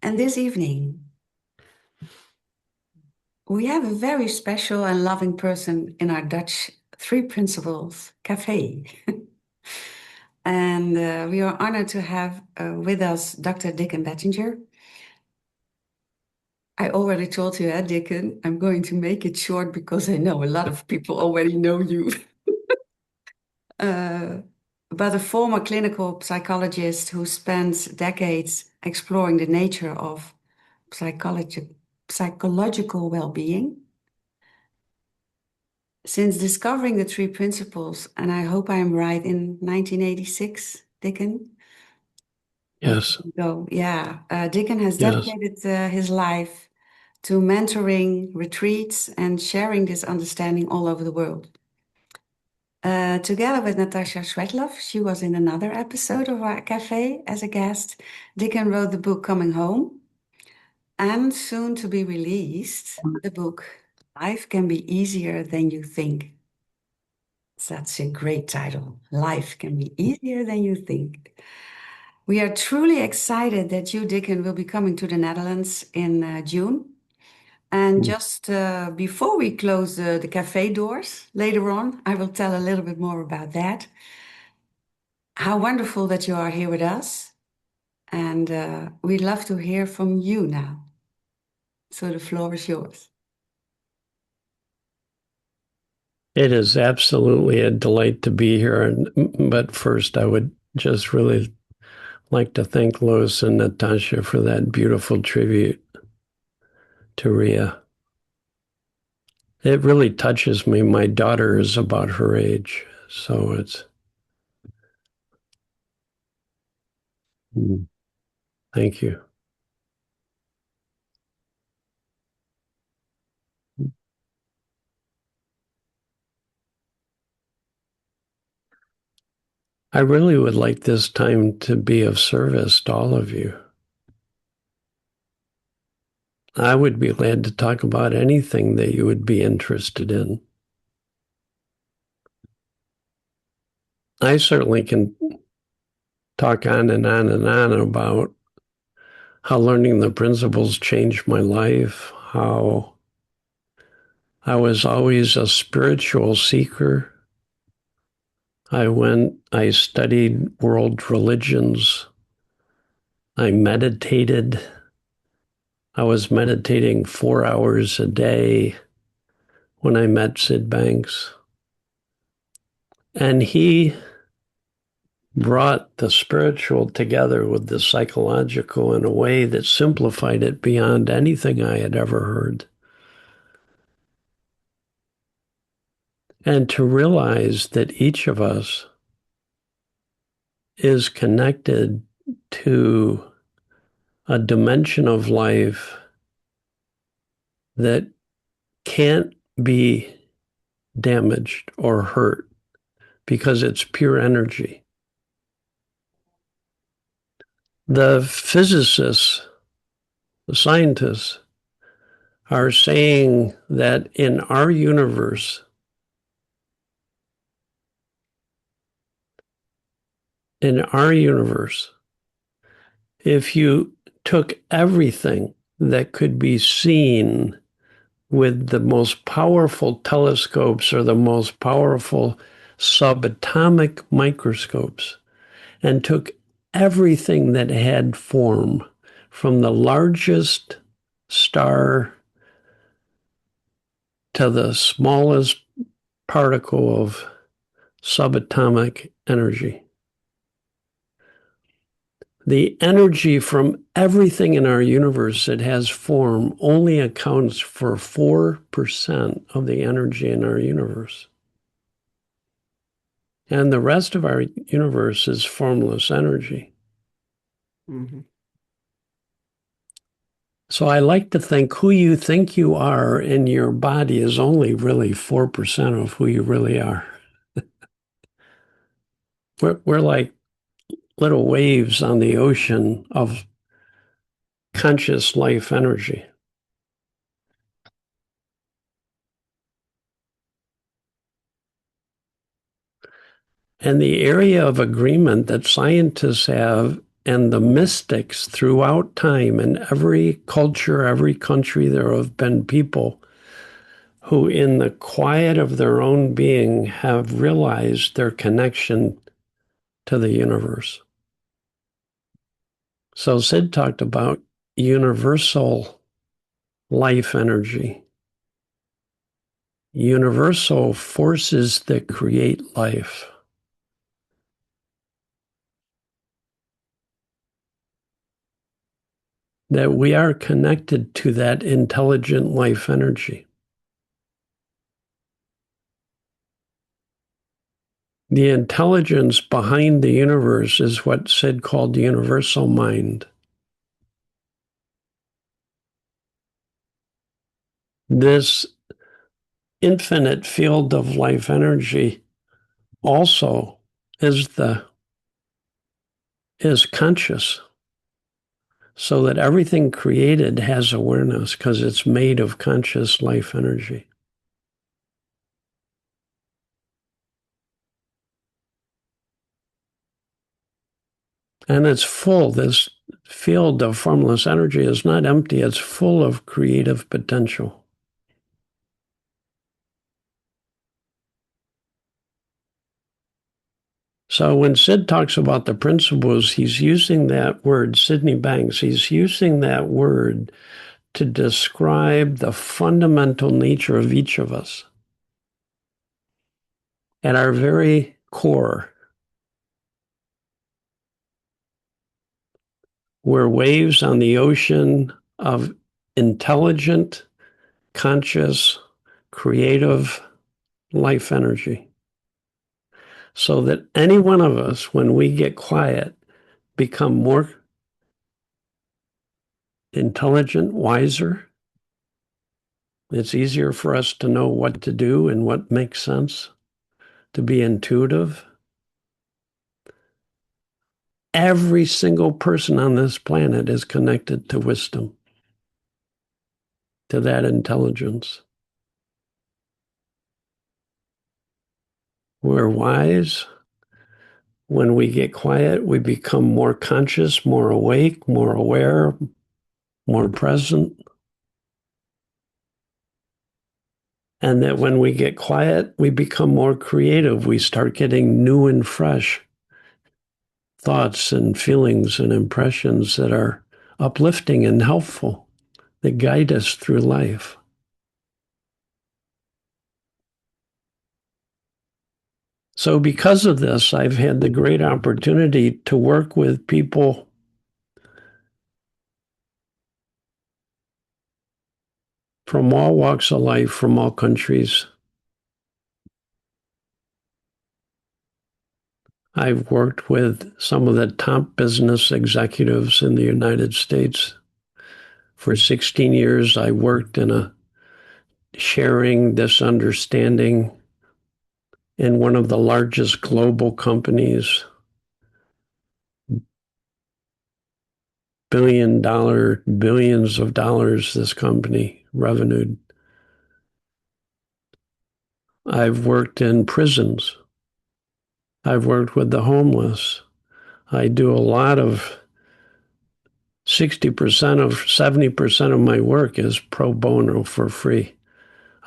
And this evening, we have a very special and loving person in our Dutch Three Principles Café. And we are honored to have with us Dr. Dicken Bettinger. I already told you, Dicken, I'm going to make it short because I know a lot of people already know you. uh, but a former clinical psychologist who spent decades exploring the nature of psychological well-being. Since discovering the three principles, and I hope I'm right, in 1986, Dicken. Yes, Dicken has yes. dedicated his life to mentoring, retreats, and sharing this understanding all over the world. Together with Natasha Swetlov, she was in another episode of our cafe as a guest. Dicken wrote the book Coming Home, and soon to be released, the book Life Can Be Easier Than You Think. That's a great title. Life Can Be Easier Than You Think. We are truly excited that you, Dicken, will be coming to the Netherlands in June. And just before we close the cafe doors later on, I will tell a little bit more about that. How wonderful that you are here with us. And we'd love to hear from you now. So the floor is yours. It is absolutely a delight to be here. But first, I would just really like to thank Lois and Natasha for that beautiful tribute to Ria. It really touches me. My daughter is about her age, so thank you. I really would like this time to be of service to all of you. I would be glad to talk about anything that you would be interested in. I certainly can talk on and on and on about how learning the principles changed my life, how I was always a spiritual seeker. I studied world religions. I meditated. I was meditating 4 hours a day when I met Sid Banks. And he brought the spiritual together with the psychological in a way that simplified it beyond anything I had ever heard. And to realize that each of us is connected to a dimension of life that can't be damaged or hurt because it's pure energy. The physicists, the scientists, are saying that in our universe, if you took everything that could be seen with the most powerful telescopes or the most powerful subatomic microscopes and took everything that had form, from the largest star to the smallest particle of subatomic energy. The energy from everything in our universe that has form only accounts for 4% of the energy in our universe. And the rest of our universe is formless energy. Mm-hmm. So I like to think who you think you are in your body is only really 4% of who you really are. We're like little waves on the ocean of conscious life energy. And the area of agreement that scientists have and the mystics throughout time, in every culture, every country, there have been people who, in the quiet of their own being, have realized their connection to the universe. So Sid talked about universal life energy, universal forces that create life. That we are connected to that intelligent life energy. The intelligence behind the universe is what Sid called universal mind. This infinite field of life energy also is conscious, so that everything created has awareness because it's made of conscious life energy. And it's full. This field of formless energy is not empty. It's full of creative potential. So when Sid talks about the principles, he's using that word, Sydney Banks, he's using that word to describe the fundamental nature of each of us. At our very core, we're waves on the ocean of intelligent, conscious, creative life energy. So that any one of us, when we get quiet, become more intelligent, wiser. It's easier for us to know what to do and what makes sense, to be intuitive. Every single person on this planet is connected to wisdom, to that intelligence. We're wise. When we get quiet, we become more conscious, more awake, more aware, more present. And that when we get quiet, we become more creative. We start getting new and fresh thoughts and feelings and impressions that are uplifting and helpful, that guide us through life. So because of this, I've had the great opportunity to work with people from all walks of life, from all countries. I've worked with some of the top business executives in the United States. For 16 years, I worked in sharing this understanding in one of the largest global companies, billions of dollars this company revenued. I've worked in prisons. I've worked with the homeless. I do a lot of 70% of my work is pro bono for free.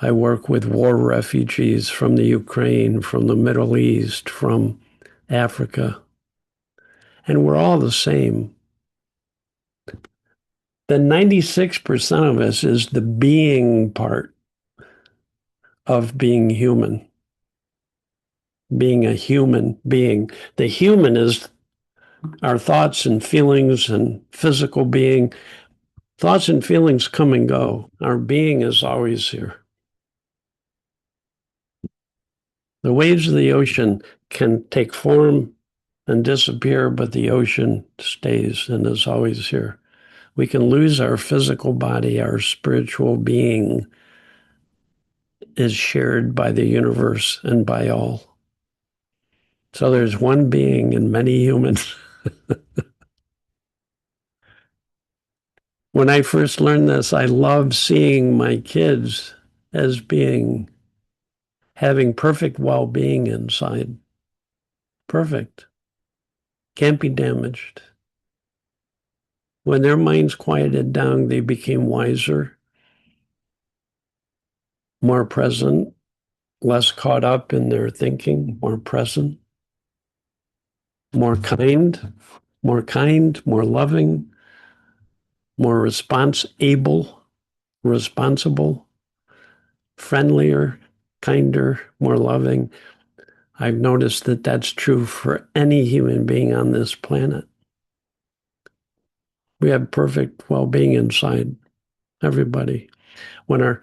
I work with war refugees from the Ukraine, from the Middle East, from Africa. And we're all the same. The 96% of us is the being part of being human, being a human being. The human is our thoughts and feelings and physical being. Thoughts and feelings come and go. Our being is always here. The waves of the ocean can take form and disappear, but the ocean stays and is always here. We can lose our physical body, our spiritual being is shared by the universe and by all. So there's one being and many humans. When I first learned this, I loved seeing my kids as having perfect well-being inside. Perfect. Can't be damaged. When their minds quieted down, they became wiser, more present, less caught up in their thinking, more present, more kind, more loving, more responsible, friendlier, kinder, more loving. I've noticed that that's true for any human being on this planet. We have perfect well-being inside everybody. When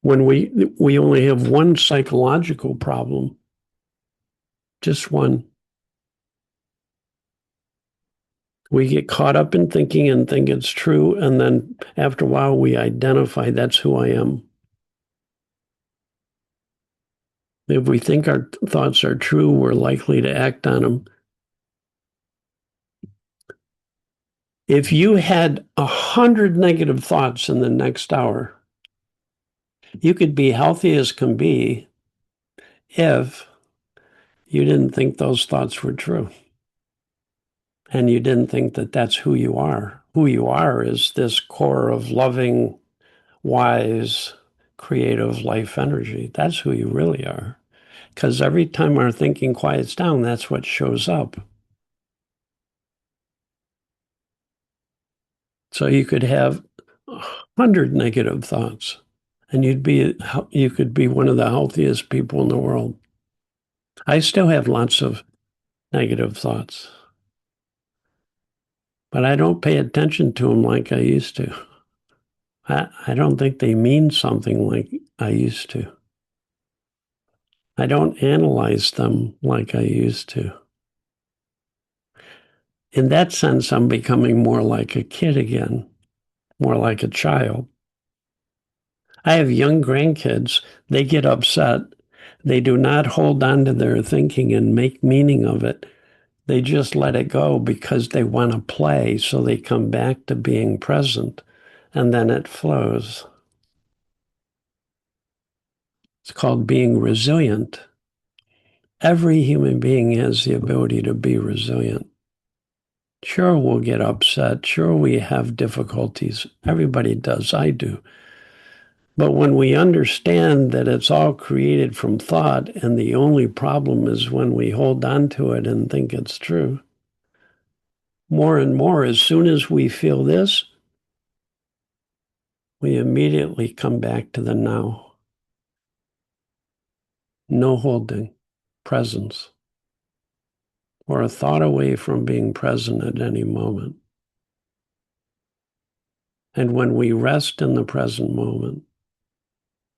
we only have one psychological problem, just one. We get caught up in thinking and think it's true, and then after a while we identify that's who I am. If we think our thoughts are true, we're likely to act on them. If you had 100 negative thoughts in the next hour, you could be healthy as can be if you didn't think those thoughts were true. And you didn't think that that's who you are. Who you are is this core of loving, wise, creative life energy. That's who you really are. Because every time our thinking quiets down, that's what shows up. So you could have 100 negative thoughts, and you could be one of the healthiest people in the world. I still have lots of negative thoughts, but I don't pay attention to them like I used to. I don't think they mean something like I used to. I don't analyze them like I used to. In that sense, I'm becoming more like a kid again, more like a child. I have young grandkids. They get upset. They do not hold on to their thinking and make meaning of it. They just let it go because they want to play. So they come back to being present, and then it flows. It's called being resilient. Every human being has the ability to be resilient. Sure, we'll get upset. Sure, we have difficulties. Everybody does. I do. But when we understand that it's all created from thought, and the only problem is when we hold on to it and think it's true, more and more, as soon as we feel this, we immediately come back to the now. No holding, presence. We're a thought away from being present at any moment. And when we rest in the present moment,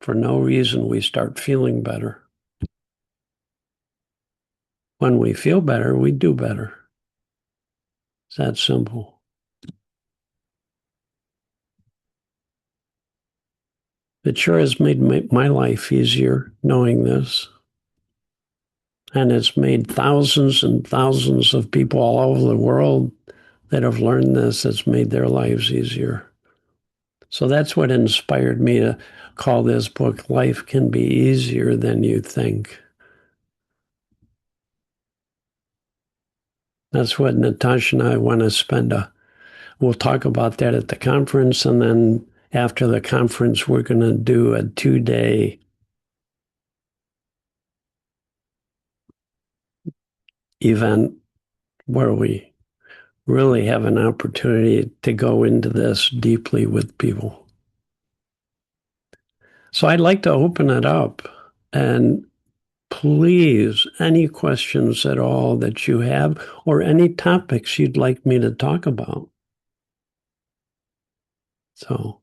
for no reason, we start feeling better. When we feel better, we do better. It's that simple. It sure has made my life easier knowing this. And it's made thousands and thousands of people all over the world that have learned this. It's made their lives easier. So that's what inspired me to call this book, Life Can Be Easier Than You Think. That's what Natasha and I want to we'll talk about that at the conference. And then after the conference, we're going to do a 2-day event where we really have an opportunity to go into this deeply with people. So I'd like to open it up, and please, any questions at all that you have or any topics you'd like me to talk about. So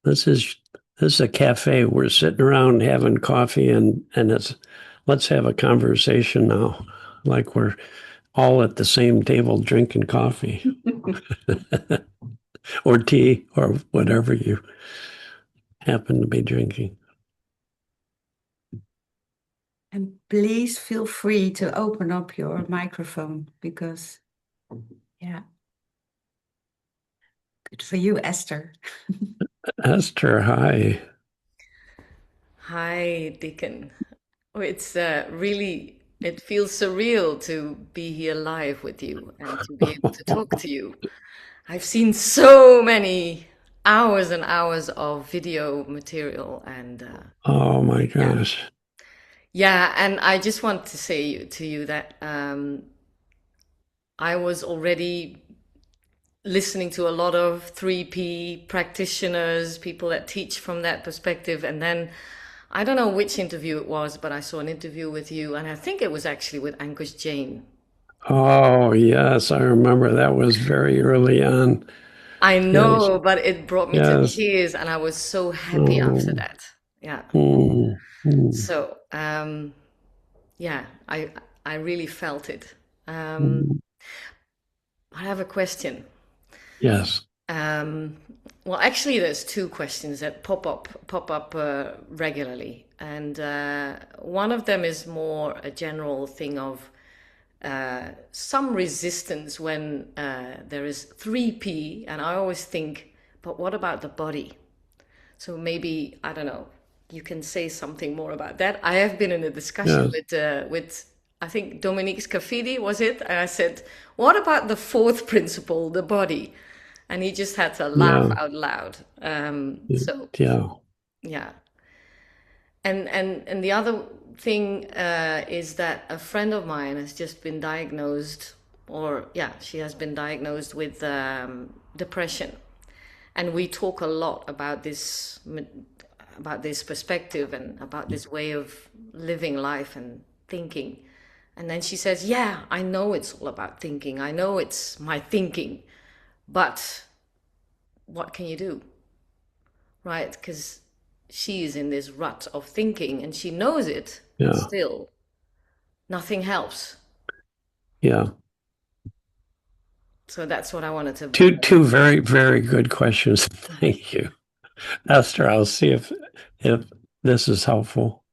this is a cafe. We're sitting around having coffee, and let's have a conversation now, like we're all at the same table drinking coffee or tea or whatever you happen to be drinking. And please feel free to open up your microphone because, yeah. Good for you, Esther. Esther, hi. Hi, Dicken. Oh, it's really, it feels surreal to be here live with you and to be able to talk to you. I've seen so many hours and hours of video material, and Oh my yeah, gosh. yeah. And I just want to say to you that I was already listening to a lot of 3P practitioners, people that teach from that perspective. And then I don't know which interview it was, but I saw an interview with you, and I think it was actually with Ankush Jain. Oh, yes, I remember that was very early on. I Yes, know, but it brought me to yes. tears, and I was so happy after Oh, that. Yeah. mm, mm, So, yeah, I really felt it. Um, mm. I have a question. Yes, Um, well, actually, there's two questions that pop up regularly, and one of them is more a general thing of some resistance when there is 3P, and I always think, but what about the body? So maybe I don't know. You can say something more about that. I have been in a discussion yes, with I think Dominique Scafidi was it, and I said, "What about the fourth principle, the body?" And he just had to laugh yeah, out loud. So yeah, yeah, and the other thing is that a friend of mine has just been diagnosed, or yeah, she has been diagnosed with depression, and we talk a lot about this perspective and about this way of living life and thinking. And then she says, "Yeah, I know it's all about thinking. I know it's my thinking, but what can you do?" Right? Because she is in this rut of thinking and she knows it, but yeah, still nothing helps. yeah. So that's what I wanted to. Two very, very good questions. Thank you, Esther. I'll see if this is helpful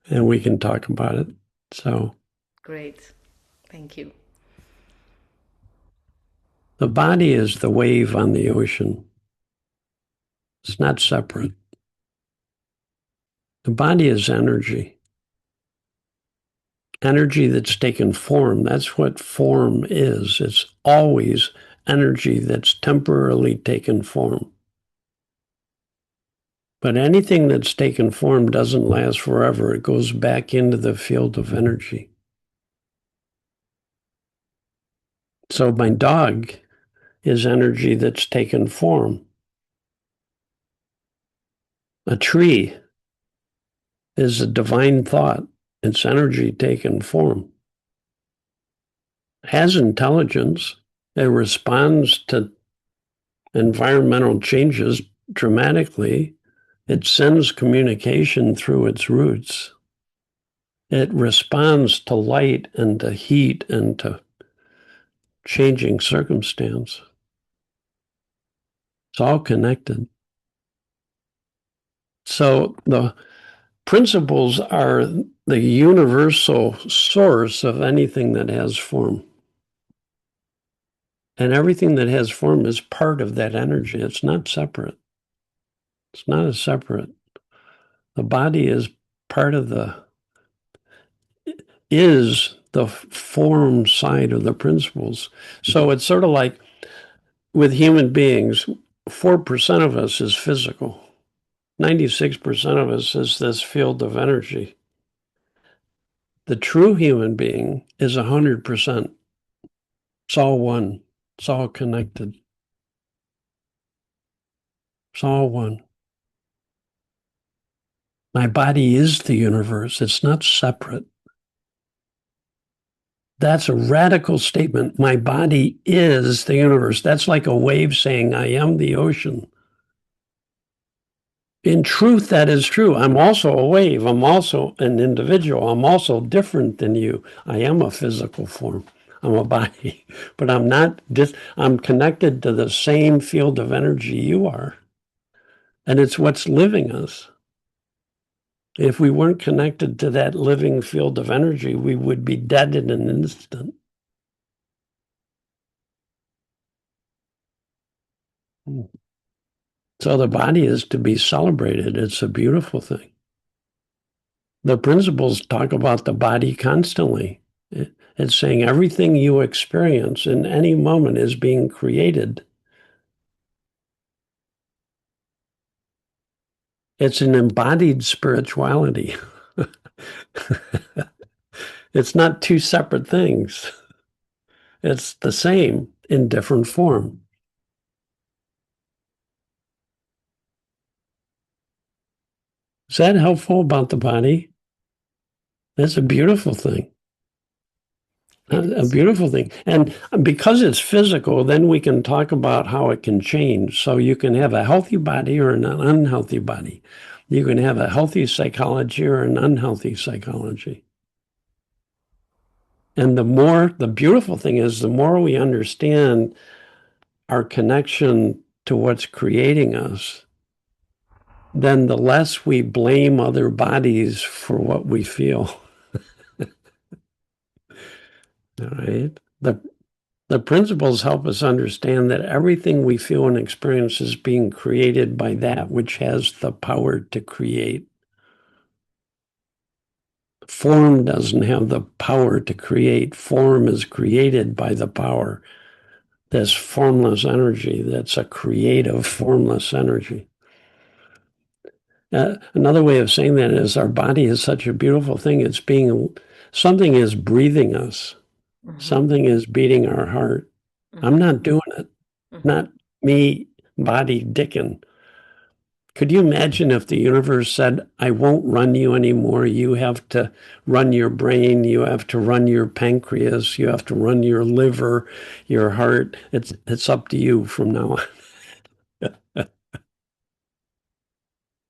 and we can talk about it. So Great. Thank you. the body is the wave on the ocean. It's not separate. The body is energy. Energy that's taken form. That's what form is. It's always energy that's temporarily taken form. But anything that's taken form doesn't last forever. It goes back into the field of energy. So my dog is energy that's taken form. A tree is a divine thought. It's energy taken form. It has intelligence. It responds to environmental changes dramatically. It sends communication through its roots. It responds to light and to heat and to changing circumstance. It's all connected. So the principles are the universal source of anything that has form. And everything that has form is part of that energy. It's not separate. It's not a separate. The body is part of is the form side of the principles. So it's sort of like with human beings, 4% of us is physical. 96% of us is this field of energy. The true human being is 100%. It's all one. It's all connected. It's all one. My body is the universe. It's not separate. That's a radical statement. My body is the universe. That's like a wave saying, I am the ocean. In truth, that is true. I'm also a wave. I'm also an individual. I'm also different than you. I am a physical form. I'm a body, but I'm not I'm connected to the same field of energy you are. And it's what's living us. If we weren't connected to that living field of energy, we would be dead in an instant. So the body is to be celebrated. It's a beautiful thing. The principles talk about the body constantly. It's saying everything you experience in any moment is being created. It's an embodied spirituality. It's not two separate things. It's the same in different form. Is that helpful about the body? That's a beautiful thing. A beautiful thing. And because it's physical, then we can talk about how it can change. So you can have a healthy body or an unhealthy body. You can have a healthy psychology or an unhealthy psychology. And the beautiful thing is, the more we understand our connection to what's creating us, then the less we blame other bodies for what we feel. All right? The principles help us understand that everything we feel and experience is being created by that which has the power to create. Form doesn't have the power to create. Form is created by the power. This formless energy that's a creative, formless energy. Another way of saying that is our body is such a beautiful thing. It's something is breathing us. Mm-hmm. Something is beating our heart. Mm-hmm. I'm not doing it. Mm-hmm. Not me, body, Dicken. Could you imagine if the universe said, I won't run you anymore. You have to run your brain. You have to run your pancreas. You have to run your liver, your heart. It's up to you from now on.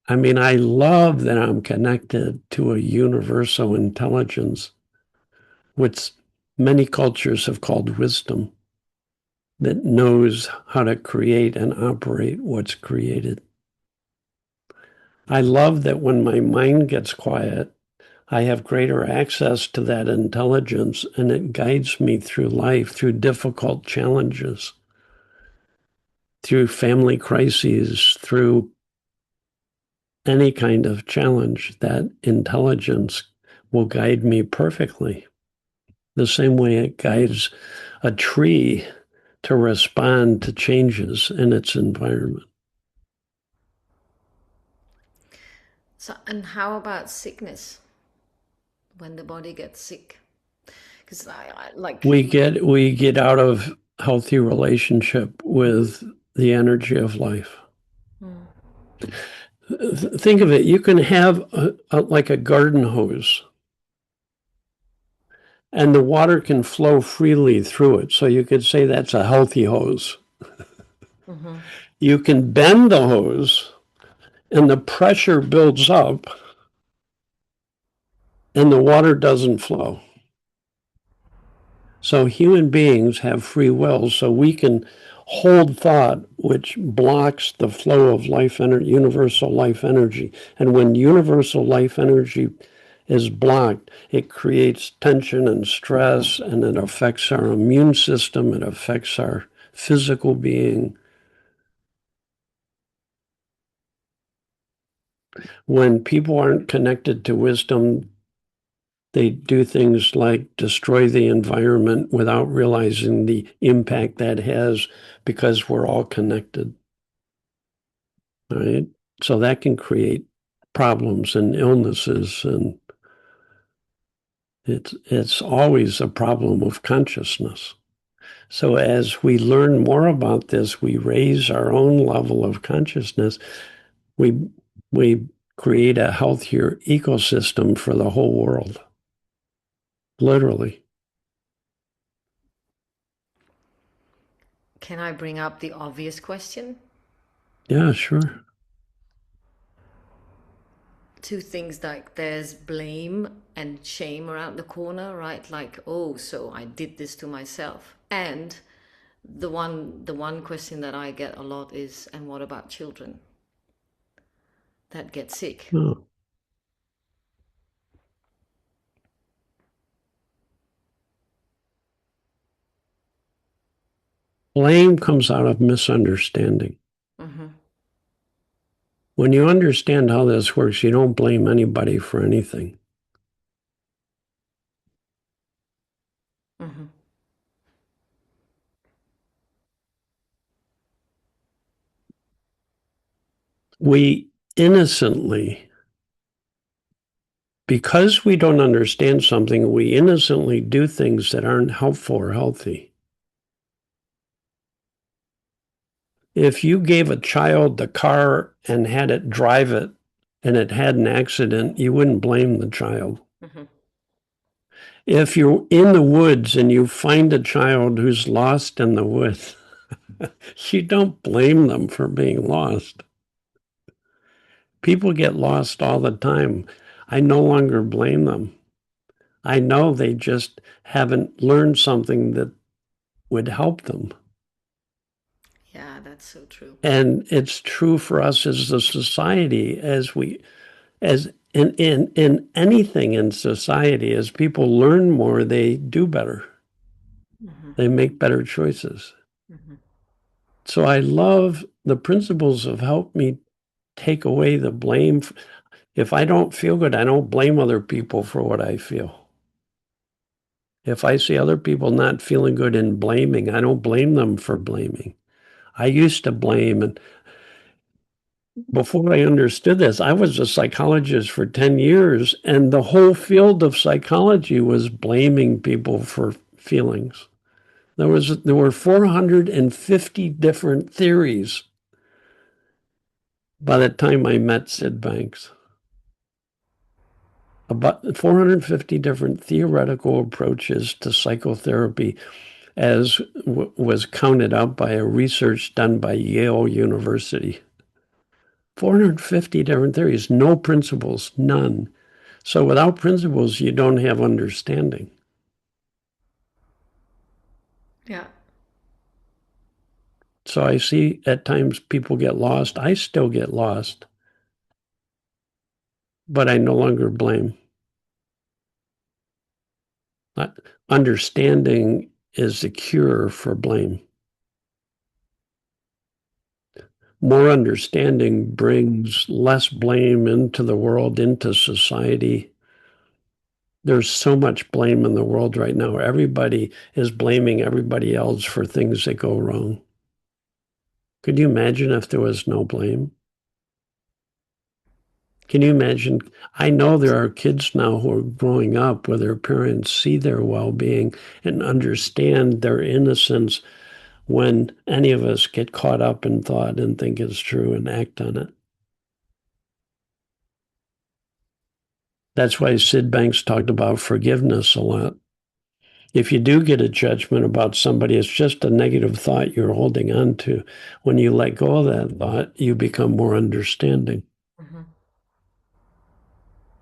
I mean, I love that I'm connected to a universal intelligence, which many cultures have called wisdom, that knows how to create and operate what's created. I love that when my mind gets quiet, I have greater access to that intelligence, and it guides me through life, through difficult challenges, through family crises, through any kind of challenge. That intelligence will guide me perfectly, the same way it guides a tree to respond to changes in its environment. So, and how about sickness? When the body gets sick? Because we get out of healthy relationship with the energy of life. Think of it, you can have like a garden hose, and the water can flow freely through it. So you could say that's a healthy hose. Mm-hmm. You can bend the hose, and the pressure builds up, and the water doesn't flow. So human beings have free will, so we can hold thought, which blocks the flow of life energy, universal life energy. And when universal life energy is blocked, it creates tension and stress, and it affects our immune system, it affects our physical being. When people aren't connected to wisdom, they do things like destroy the environment without realizing the impact that has, because we're all connected. Right? So that can create problems and illnesses, and it's always a problem of consciousness. So as we learn more about this, we raise our own level of consciousness. We create a healthier ecosystem for the whole world. Literally. Can I bring up the obvious question? Yeah, sure. Two things, like there's blame and shame around the corner, right? Like, oh, so I did this to myself. And the one question that I get a lot is, and what about children that get sick? Oh. Blame comes out of misunderstanding. Mm-hmm. When you understand how this works, you don't blame anybody for anything. we innocently, because we don't understand something, we innocently do things that aren't helpful or healthy. If you gave a child the car and had it drive it and it had an accident, you wouldn't blame the child. Mm-hmm. If you're in the woods and you find a child who's lost in the woods, you don't blame them for being lost. People get lost all the time. I no longer blame them. I know they just haven't learned something that would help them. Yeah, that's so true. And it's true for us as a society, as in anything in society, as people learn more, they do better. Mm-hmm. They make better choices. Mm-hmm. So I love the principles have helped me take away the blame. If I don't feel good, I don't blame other people for what I feel. If I see other people not feeling good and blaming, I don't blame them for blaming. I used to blame, and before I understood this, I was a psychologist for 10 years, and the whole field of psychology was blaming people for feelings. There were 450 different theories by the time I met Sid Banks. About 450 different theoretical approaches to psychotherapy, as was counted out by a research done by Yale University. 450 different theories, no principles, none. So without principles, you don't have understanding. Yeah. So I see at times people get lost. I still get lost, but I no longer blame. Understanding is the cure for blame. More understanding brings less blame into the world, into society. There's so much blame in the world right now. Everybody is blaming everybody else for things that go wrong. Could you imagine if there was no blame? Can you imagine? I know there are kids now who are growing up where their parents see their well-being and understand their innocence when any of us get caught up in thought and think it's true and act on it. That's why Sid Banks talked about forgiveness a lot. If you do get a judgment about somebody, it's just a negative thought you're holding on to. When you let go of that thought, you become more understanding. Mm-hmm.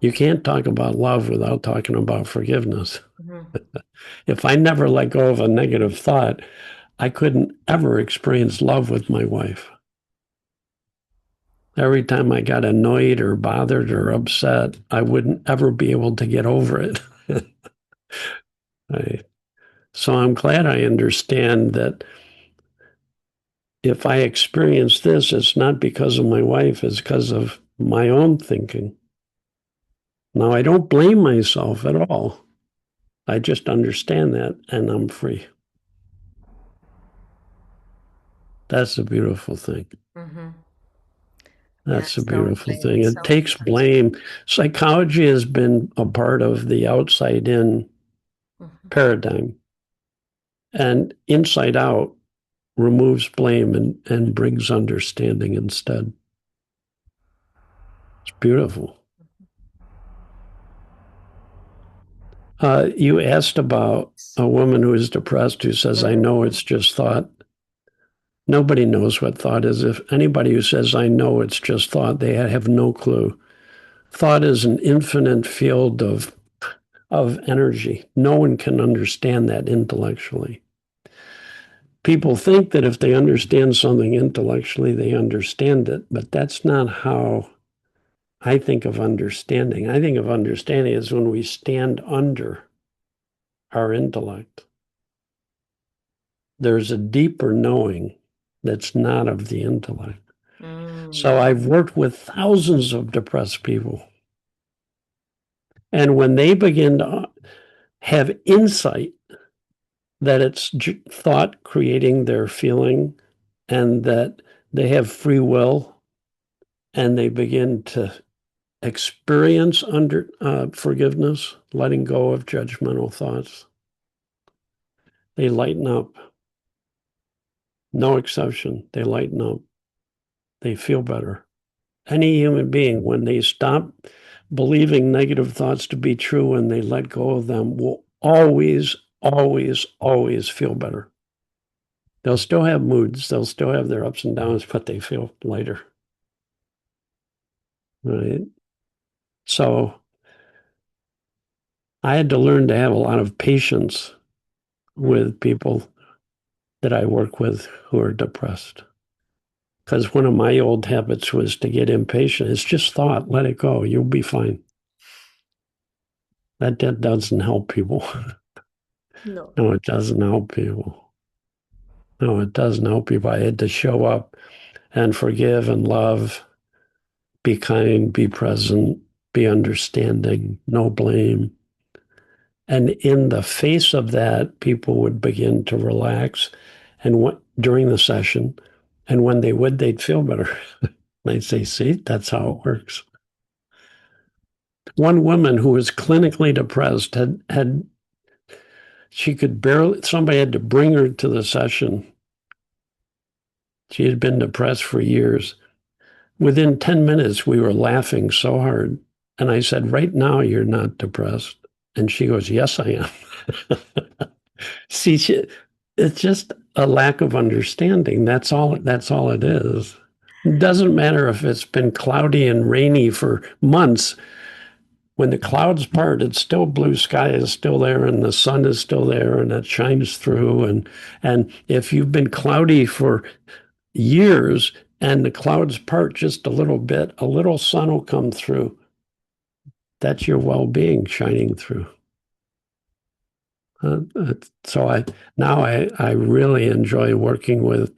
You can't talk about love without talking about forgiveness. Mm-hmm. If I never let go of a negative thought, I couldn't ever experience love with my wife. Every time I got annoyed or bothered or upset, I wouldn't ever be able to get over it. So I'm glad I understand that if I experience this, it's not because of my wife, it's because of my own thinking. Now, I don't blame myself at all. I just understand that and I'm free. That's a beautiful thing. Mm-hmm. That's a Yes, don't beautiful blame thing. It yourself. takes blame. Psychology has been a part of the outside in Mm-hmm. paradigm, and inside out removes blame and brings understanding instead. It's beautiful. You asked about a woman who is depressed who says, I know it's just thought. Nobody knows what thought is. If anybody who says, I know it's just thought, they have no clue. Thought is an infinite field of energy. No one can understand that intellectually. People think that if they understand something intellectually, they understand it, but that's not how I think of understanding. I think of understanding as when we stand under our intellect. There's a deeper knowing that's not of the intellect. So I've worked with thousands of depressed people. And when they begin to have insight that it's thought creating their feeling and that they have free will and they begin to experience forgiveness, letting go of judgmental thoughts, they lighten up. No exception. They lighten up. They feel better. Any human being, when they stop believing negative thoughts to be true and they let go of them, will always, always, always feel better. They'll still have moods. They'll still have their ups and downs, but they feel lighter. Right? So I had to learn to have a lot of patience with people that I work with who are depressed. Because one of my old habits was to get impatient. It's just thought. Let it go. You'll be fine. That doesn't help people. No. No, it doesn't help people. No, it doesn't help people. I had to show up and forgive and love, be kind, be present, be understanding, no blame. And in the face of that, people would begin to relax and during the session. And when they would, they'd feel better. They'd say, see, that's how it works. One woman who was clinically depressed she could barely, somebody had to bring her to the session. She had been depressed for years. Within 10 minutes, we were laughing so hard. And I said, right now, you're not depressed. And she goes, yes, I am. See, it's just a lack of understanding. That's all it is. It doesn't matter if it's been cloudy and rainy for months. When the clouds part, it's still blue sky is still there and the sun is still there and it shines through. And if you've been cloudy for years and the clouds part just a little bit, a little sun will come through. That's your well-being shining through. So I really enjoy working with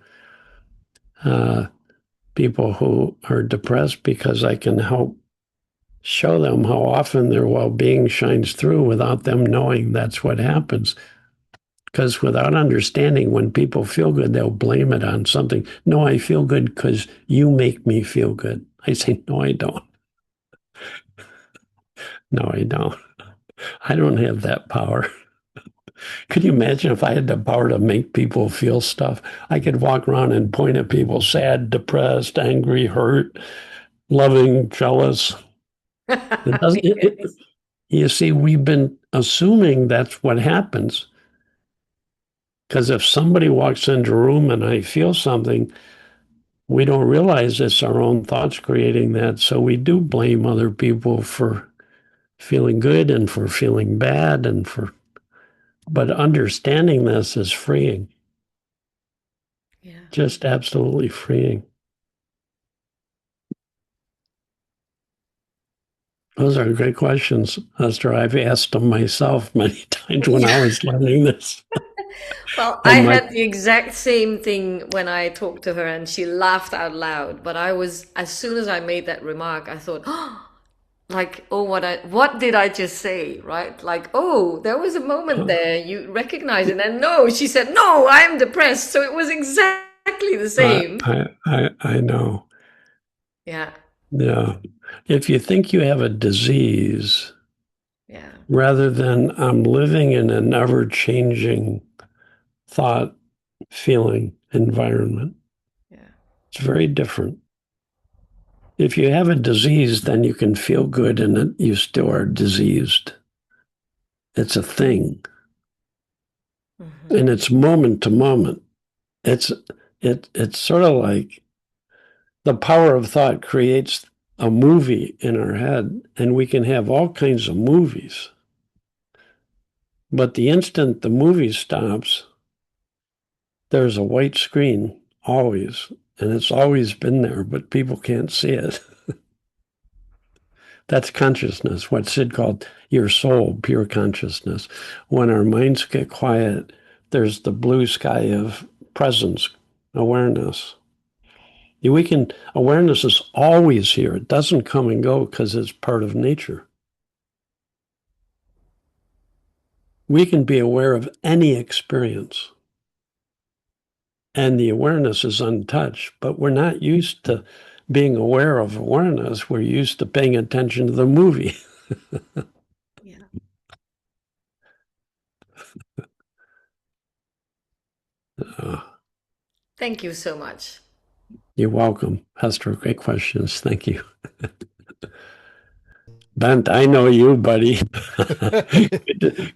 people who are depressed because I can help show them how often their well-being shines through without them knowing that's what happens. Because without understanding, when people feel good, they'll blame it on something. No, I feel good because you make me feel good. I say, no, I don't. No, I don't. I don't have that power. Could you imagine if I had the power to make people feel stuff? I could walk around and point at people, sad, depressed, angry, hurt, loving, jealous. It doesn't, you see, we've been assuming that's what happens. Because if somebody walks into a room and I feel something, we don't realize it's our own thoughts creating that. So we do blame other people for feeling good and for feeling bad but understanding this is freeing. Yeah. Just absolutely freeing. Those are great questions, Esther. I've asked them myself many times when I was learning this. Well, I had the exact same thing when I talked to her and she laughed out loud. But as soon as I made that remark, I thought, oh, like, oh, what did I just say? Right? Like, oh, there was a moment there, you recognize it. And no, she said, no, I'm depressed. So it was exactly the same. I know. Yeah. Yeah. If you think you have a disease, Yeah. rather than I'm living in an ever-changing thought, feeling environment, Yeah. it's very different. If you have a disease, then you can feel good in it. You still are diseased. It's a thing. Mm-hmm. And it's moment to moment. It's sort of like the power of thought creates a movie in our head, and we can have all kinds of movies. But the instant the movie stops, there's a white screen always, and it's always been there, but people can't see it. That's consciousness, what Sid called your soul, pure consciousness. When our minds get quiet, there's the blue sky of presence, awareness. Awareness is always here. It doesn't come and go because it's part of nature. We can be aware of any experience, and the awareness is untouched, but we're not used to being aware of awareness, we're used to paying attention to the movie. Yeah. Thank you so much. You're welcome, Hester. Great questions. Thank you. Bent, I know you, buddy. Good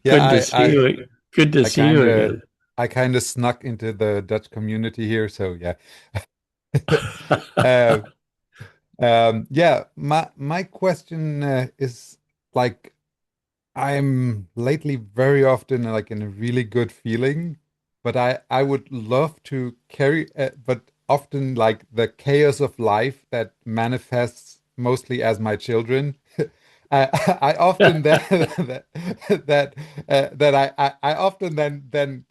to see you. Good to see you again. I kind of snuck into the Dutch community here, so yeah. Yeah, my question is like I'm lately very often like in a really good feeling, but I would love to carry, but often like the chaos of life that manifests mostly as my children. I often that I often then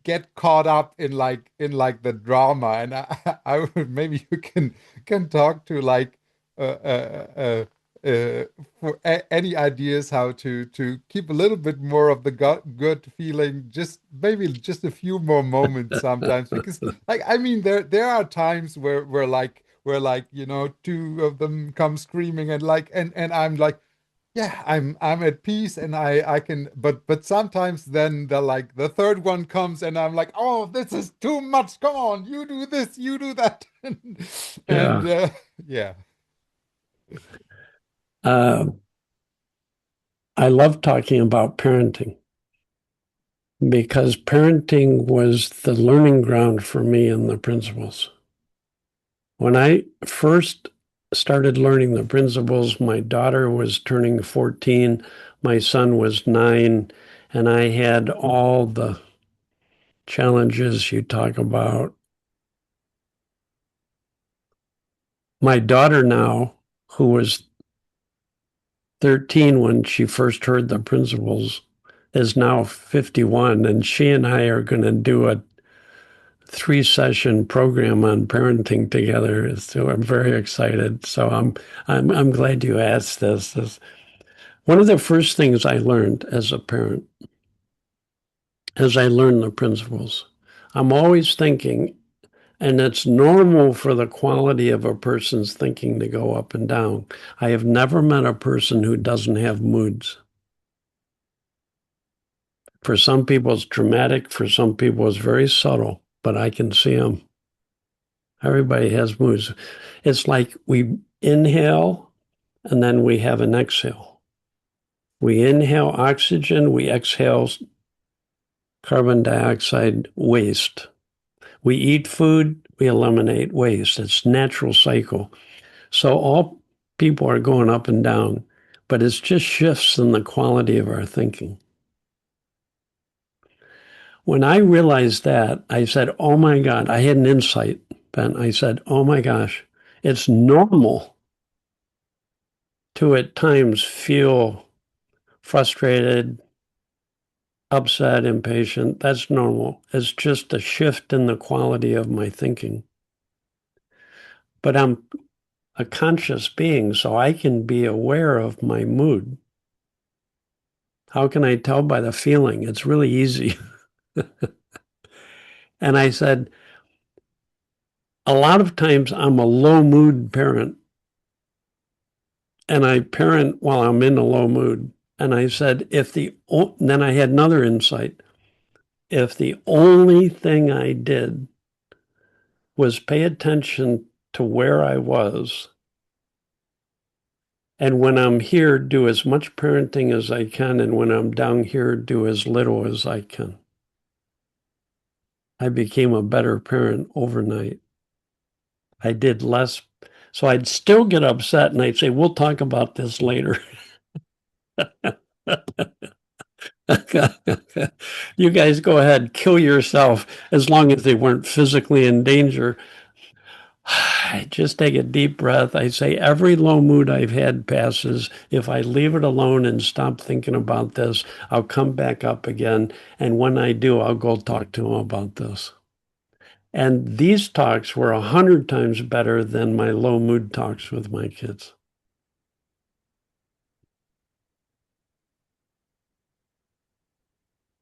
get caught up in like the drama, and I would maybe you can talk to like uh, uh, uh, for any ideas how to keep a little bit more of the good feeling, just maybe just a few more moments sometimes, because like I mean there are times where like you know two of them come screaming and like and I'm like yeah, I'm at peace and I can, but sometimes then the third one comes and I'm like, oh, this is too much. Come on, you do this, you do that, and Yeah. yeah. I love talking about parenting because parenting was the learning ground for me in the principles. When I first started learning the principles, my daughter was turning 14, my son was 9, and I had all the challenges you talk about. My daughter now, who was 13 when she first heard the principles, is now 51, and she and I are going to do a 3-session program on parenting together. So I'm very excited. So I'm glad you asked this. One of the first things I learned as a parent, as I learned the principles, I'm always thinking, and it's normal for the quality of a person's thinking to go up and down. I have never met a person who doesn't have moods. For some people, it's dramatic. For some people, it's very subtle, but I can see them. Everybody has moods. It's like we inhale and then we have an exhale. We inhale oxygen, we exhale carbon dioxide waste. We eat food, we eliminate waste. It's natural cycle. So all people are going up and down, but it's just shifts in the quality of our thinking. When I realized that, I said, oh my God, I had an insight, Ben. I said, oh my gosh, it's normal to at times feel frustrated, upset, impatient. That's normal. It's just a shift in the quality of my thinking. But I'm a conscious being, so I can be aware of my mood. How can I tell by the feeling? It's really easy. And I said, a lot of times I'm a low mood parent, and I parent while I'm in a low mood. And I said, then I had another insight. If the only thing I did was pay attention to where I was, and when I'm here, do as much parenting as I can, and when I'm down here, do as little as I can. I became a better parent overnight. I did less. So I'd still get upset and I'd say, we'll talk about this later. You guys go ahead, kill yourself as long as they weren't physically in danger. I just take a deep breath. I say every low mood I've had passes. If I leave it alone and stop thinking about this, I'll come back up again. And when I do, I'll go talk to them about this. And these talks were 100 times better than my low mood talks with my kids.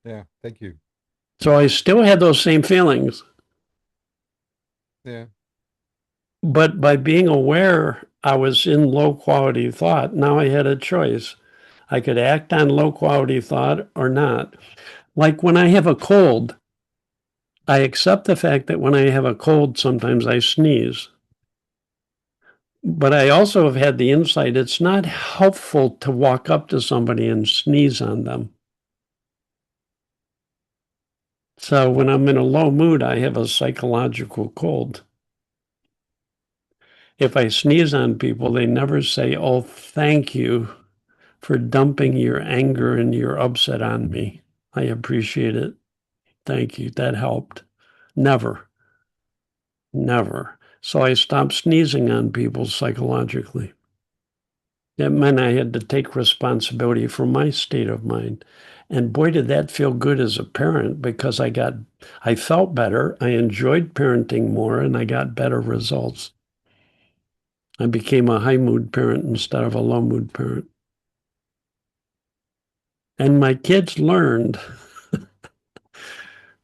Yeah, thank you. So I still had those same feelings. Yeah. But by being aware I was in low quality thought, now I had a choice. I could act on low quality thought or not. Like when I have a cold, I accept the fact that when I have a cold, sometimes I sneeze. But I also have had the insight it's not helpful to walk up to somebody and sneeze on them. So when I'm in a low mood, I have a psychological cold. If I sneeze on people, they never say, "Oh, thank you for dumping your anger and your upset on me. I appreciate it. Thank you. That helped." Never, never. So I stopped sneezing on people psychologically. It meant I had to take responsibility for my state of mind. And boy, did that feel good as a parent, because I felt better. I enjoyed parenting more, and I got better results. I became a high mood parent instead of a low mood parent. And my kids learned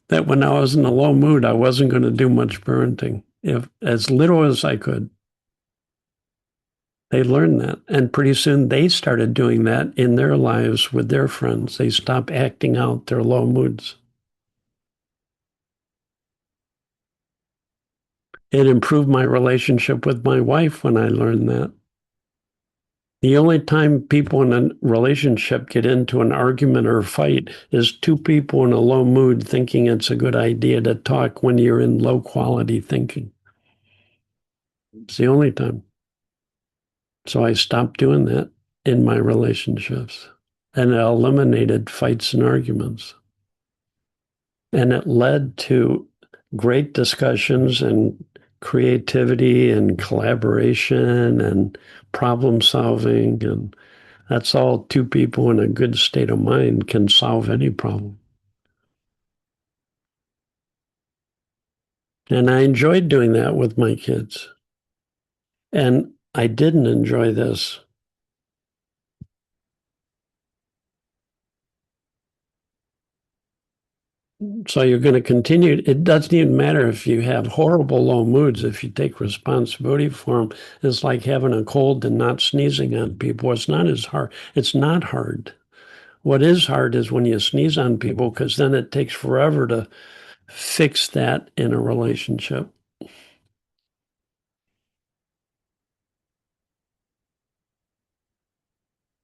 that when I was in a low mood, I wasn't going to do much parenting, if as little as I could. They learned that. And pretty soon they started doing that in their lives with their friends. They stopped acting out their low moods. It improved my relationship with my wife when I learned that. The only time people in a relationship get into an argument or a fight is two people in a low mood thinking it's a good idea to talk when you're in low quality thinking. It's the only time. So I stopped doing that in my relationships, and it eliminated fights and arguments. And it led to great discussions and creativity and collaboration and problem solving. And that's all two people in a good state of mind can solve any problem. And I enjoyed doing that with my kids. And I didn't enjoy this. So you're going to continue. It doesn't even matter if you have horrible low moods. If you take responsibility for them, it's like having a cold and not sneezing on people. It's not as hard. It's not hard. What is hard is when you sneeze on people, because then it takes forever to fix that in a relationship.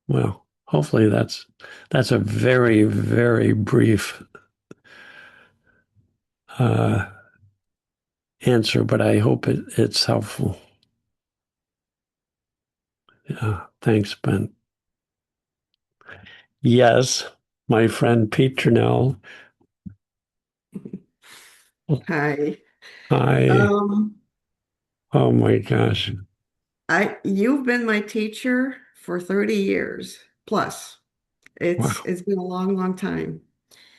Well, hopefully that's a very, very brief answer, but I hope it's helpful. Yeah, thanks, Ben. Yes, my friend Pete Trinnell. Hi. Hi. Um, Oh my gosh. you've been my teacher for 30 years plus. Wow. It's been a long, long time.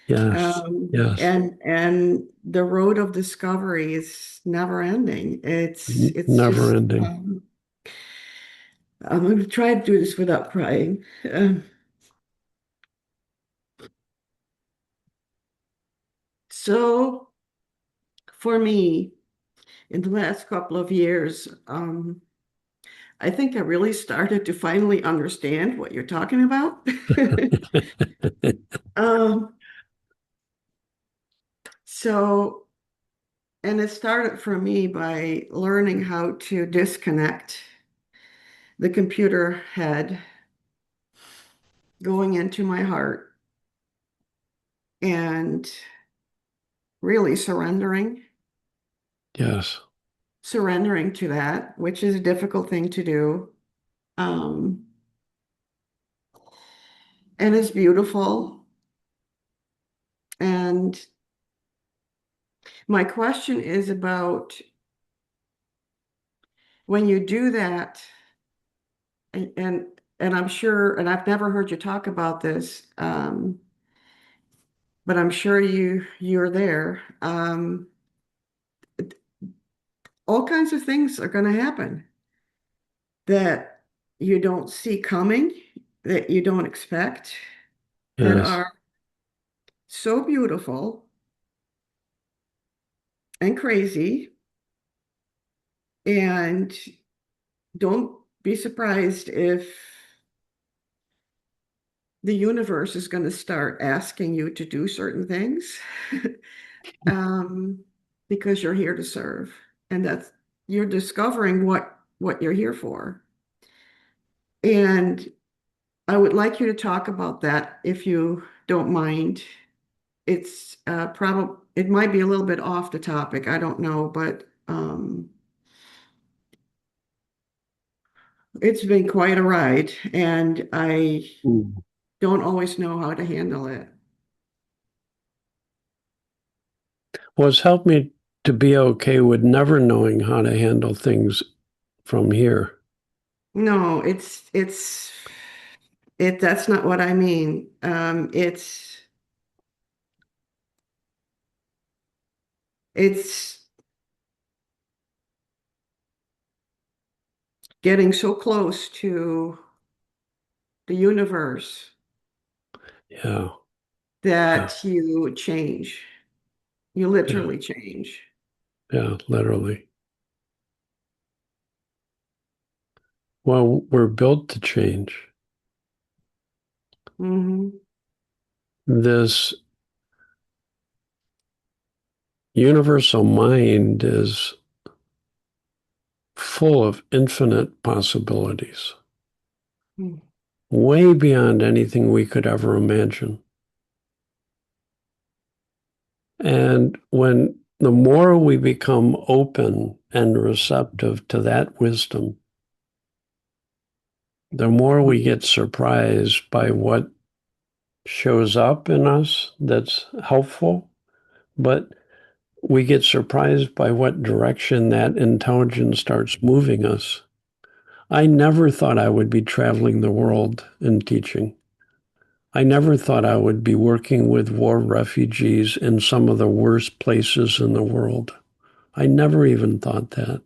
Yes. Yes. And the road of discovery is never ending. It's Never just ending. I'm going to try to do this without crying. So for me, in the last couple of years, I think I really started to finally understand what you're talking about. Um, so, and it started for me by learning how to disconnect the computer head, going into my heart, and really Yes. surrendering to that, which is a difficult thing to do. Um, and it's beautiful. And my question is about when you do that, and and, and I'm sure, and I've never heard you talk about this, but I'm sure you're there. All kinds of things are going to happen that you don't see coming, that you don't expect, that Yes. are so beautiful and crazy And don't be surprised if the universe is going to start asking you to do certain things because you're here to serve. And that's you're discovering what you're here for. And I would like you to talk about that if you don't mind. It's probably it might be a little bit off the topic. I don't know, but it's been quite a ride, and I don't always know how to handle it. Well, it's helped me to be okay with never knowing how to handle things from here. No, that's not what I mean. It's getting so close to the universe Yeah. that you change. You literally change. Yeah, literally. Well, we're built to change. Mm-hmm. This universal mind is full of infinite possibilities, way beyond anything we could ever imagine. And when the more we become open and receptive to that wisdom, the more we get surprised by what shows up in us that's helpful, but we get surprised by what direction that intelligence starts moving us. I never thought I would be traveling the world and teaching. I never thought I would be working with war refugees in some of the worst places in the world. I never even thought that.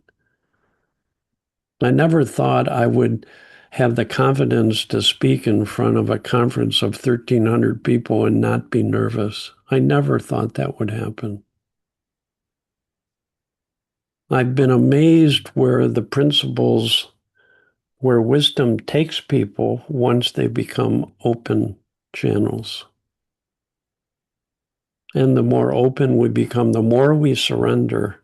I never thought I would have the confidence to speak in front of a conference of 1,300 people and not be nervous. I never thought that would happen. I've been amazed where the principles, where wisdom takes people once they become open channels. And the more open we become, the more we surrender,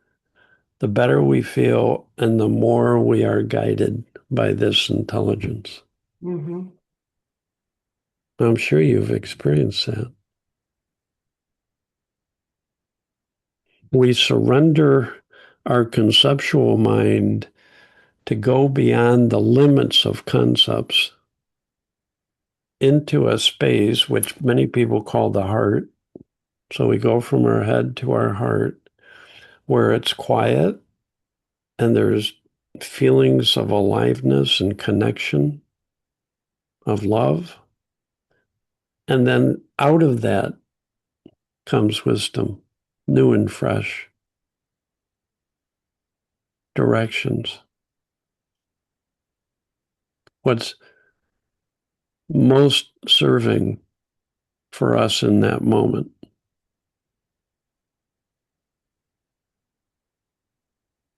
the better we feel, and the more we are guided by this intelligence. Mm-hmm. I'm sure you've experienced that. We surrender our conceptual mind to go beyond the limits of concepts into a space which many people call the heart. So we go from our head to our heart, where it's quiet and there's feelings of aliveness and connection, of love. And then out of that comes wisdom, new and fresh directions. What's most serving for us in that moment.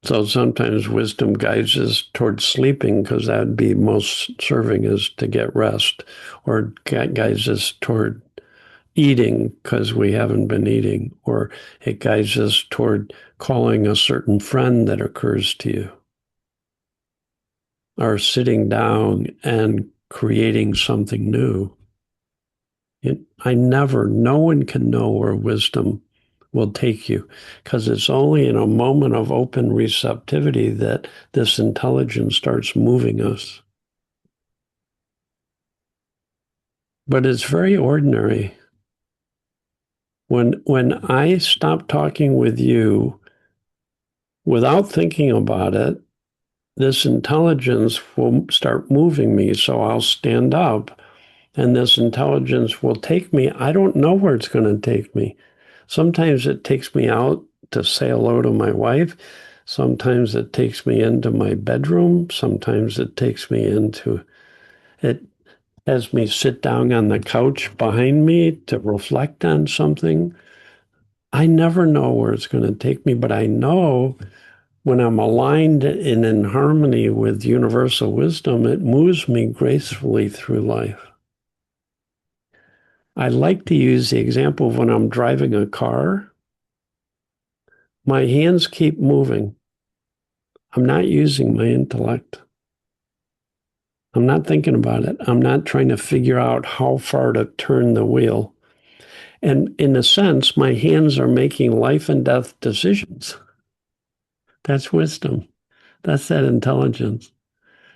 So sometimes wisdom guides us towards sleeping because that'd be most serving is to get rest, or guides us toward eating because we haven't been eating, or it guides us toward calling a certain friend that occurs to you, or sitting down and creating something new. No one can know where wisdom will take you, because it's only in a moment of open receptivity that this intelligence starts moving us. But it's very ordinary. When I stop talking with you without thinking about it, this intelligence will start moving me. So I'll stand up and this intelligence will take me. I don't know where it's going to take me. Sometimes it takes me out to say hello to my wife. Sometimes it takes me into my bedroom. Sometimes it takes me into it, has me sit down on the couch behind me to reflect on something. I never know where it's going to take me, but I know when I'm aligned and in harmony with universal wisdom, it moves me gracefully through life. I like to use the example of when I'm driving a car. My hands keep moving. I'm not using my intellect. I'm not thinking about it. I'm not trying to figure out how far to turn the wheel. And in a sense, my hands are making life and death decisions. That's wisdom. That's that intelligence.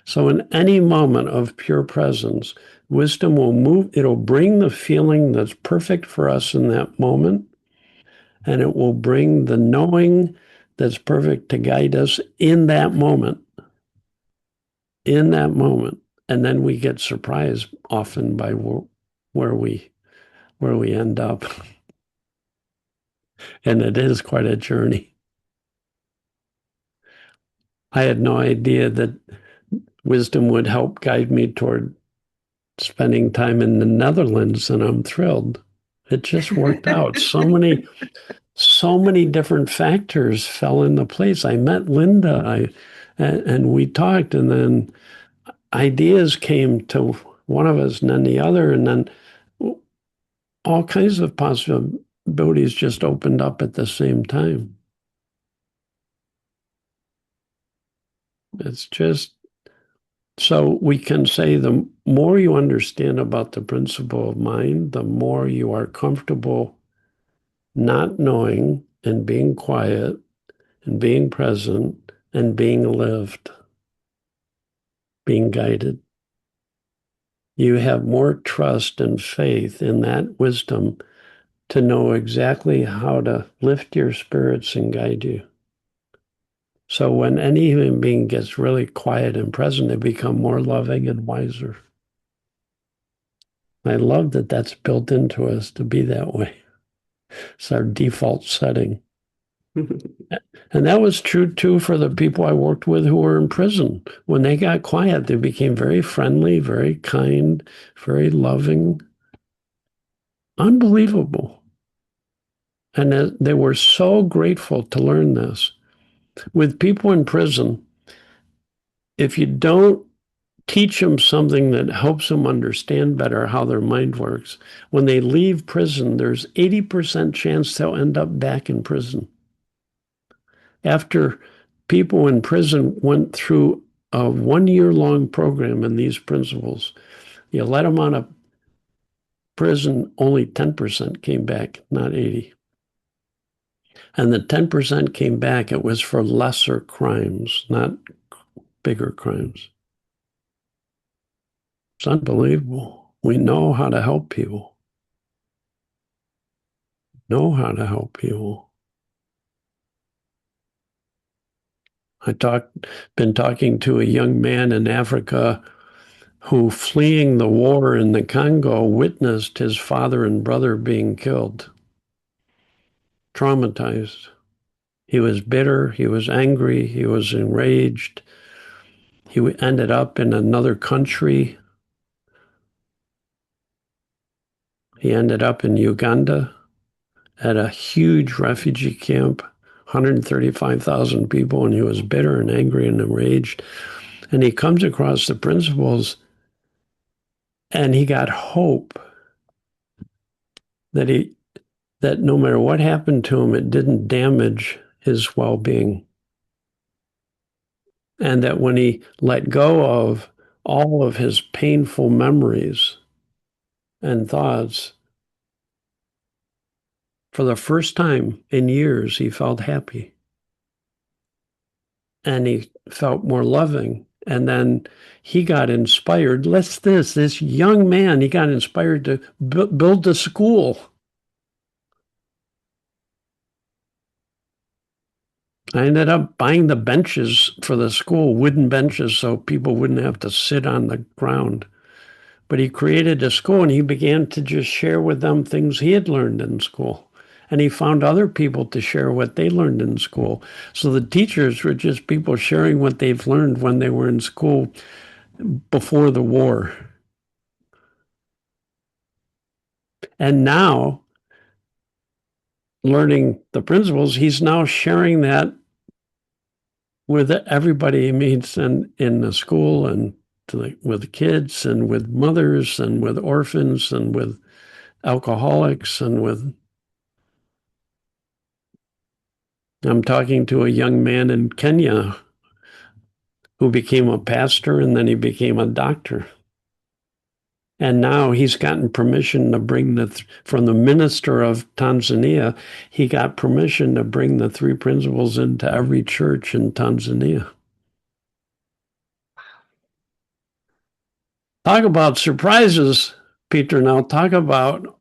So in any moment of pure presence, wisdom will move, it'll bring the feeling that's perfect for us in that moment, and it will bring the knowing that's perfect to guide us in that moment. In that moment. And then we get surprised often by where we end up. And it is quite a journey. I had no idea that wisdom would help guide me toward spending time in the Netherlands, and I'm thrilled. It just worked out. So many different factors fell into place. I met Linda, and we talked, and then ideas came to one of us and then the other, and then all kinds of possibilities just opened up at the same time. It's just, so we can say the more you understand about the principle of mind, the more you are comfortable not knowing and being quiet and being present and being lived, being guided. You have more trust and faith in that wisdom to know exactly how to lift your spirits and guide you. So when any human being gets really quiet and present, they become more loving and wiser. I love that that's built into us to be that way. It's our default setting. And that was true, too, for the people I worked with who were in prison. When they got quiet, they became very friendly, very kind, very loving. Unbelievable. And they were so grateful to learn this. With people in prison, if you don't teach them something that helps them understand better how their mind works, when they leave prison, there's 80% chance they'll end up back in prison. After people in prison went through a 1-year-long program in these principles, you let them out of prison, only 10% came back, not 80. And the 10% came back, it was for lesser crimes, not bigger crimes. It's unbelievable. We know how to help people. Know how to help people. Been talking to a young man in Africa who, fleeing the war in the Congo, witnessed his father and brother being killed. Traumatized. He was bitter, he was angry, he was enraged. He ended up in another country. He ended up in Uganda at a huge refugee camp, 135,000 people, and he was bitter and angry and enraged. And he comes across the principles, and he got hope that no matter what happened to him, it didn't damage his well-being. And that when he let go of all of his painful memories and thoughts, for the first time in years, he felt happy. And he felt more loving. And then he got inspired. This young man, he got inspired to build a school. I ended up buying the benches for the school, wooden benches, so people wouldn't have to sit on the ground. But he created a school, and he began to just share with them things he had learned in school. And he found other people to share what they learned in school. So the teachers were just people sharing what they've learned when they were in school before the war. And now, learning the principles, he's now sharing that with everybody he meets in the school and with kids and with mothers and with orphans and with alcoholics and with. I'm talking to a young man in Kenya who became a pastor and then he became a doctor. And now he's gotten permission to bring from the minister of Tanzania, he got permission to bring the three principles into every church in Tanzania. Talk about surprises, Peter. Now talk about